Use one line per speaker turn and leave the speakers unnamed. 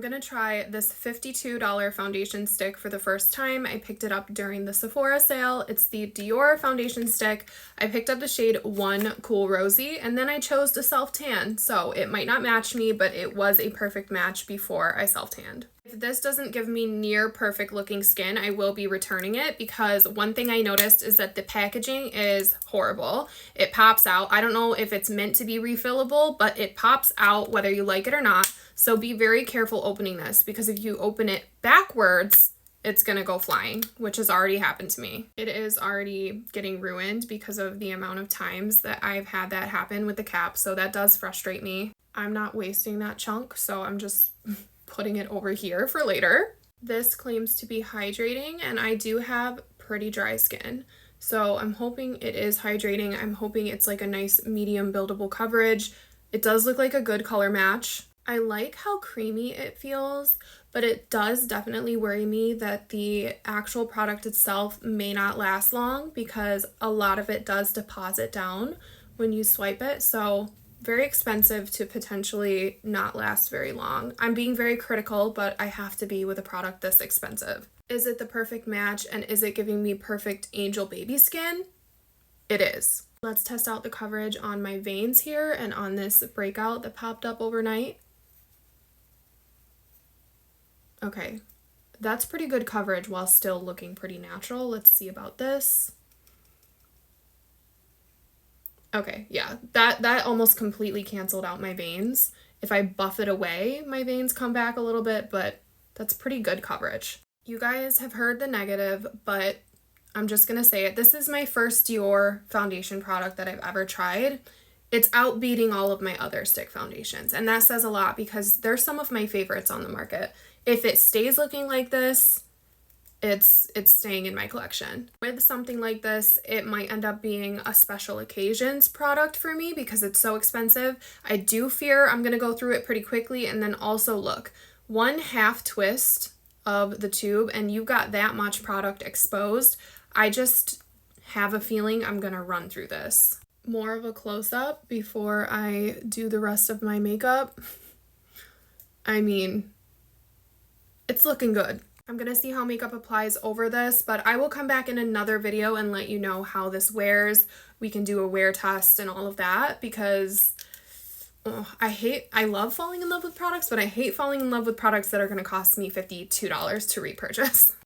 I'm gonna try this $52 foundation stick for the first time. I picked it up during the Sephora sale. It's the DIOR Foundation Stick. I picked up the shade 1 Cool Rosy, and then I chose to self-tan. So it might not match me, but it was a perfect match before I self-tanned. If this doesn't give me near perfect looking skin, I will be returning it, because one thing I noticed is that the packaging is horrible. It pops out. I don't know if it's meant to be refillable, but it pops out whether you like it or not. So be very careful opening this, because if you open it backwards, it's gonna go flying, which has already happened to me. It is already getting ruined because of the amount of times that I've had that happen with the cap, so that does frustrate me. I'm not wasting that chunk, so I'm just putting it over here for later. This claims to be hydrating, and I do have pretty dry skin, so I'm hoping it is hydrating. I'm hoping it's like a nice medium buildable coverage. It does look like a good color match. I like how creamy it feels, but it does definitely worry me that the actual product itself may not last long, because a lot of it does deposit down when you swipe it. So very expensive to potentially not last very long. I'm being very critical, but I have to be with a product this expensive. Is it the perfect match, and is it giving me perfect angel baby skin? It is. Let's test out the coverage on my veins here and on this breakout that popped up overnight. Okay, that's pretty good coverage while still looking pretty natural. Let's see about this. Okay, yeah, that almost completely canceled out my veins. If I buff it away, my veins come back a little bit, but that's pretty good coverage. You guys have heard the negative, but I'm just gonna say it. This is my first DIOR foundation product that I've ever tried. It's outbeating all of my other stick foundations, and that says a lot, because they're some of my favorites on the market. If it stays looking like this, it's staying in my collection. With something like this, it might end up being a special occasions product for me because it's so expensive. I do fear I'm gonna go through it pretty quickly, and then also look, 1/2 twist of the tube and you got that much product exposed. I just have a feeling I'm gonna run through this. More of a close-up before I do the rest of my makeup. I mean, it's looking good. I'm gonna see how makeup applies over this, but I will come back in another video and let you know how this wears. We can do a wear test and all of that, because I love falling in love with products, but I hate falling in love with products that are gonna cost me $52 to repurchase.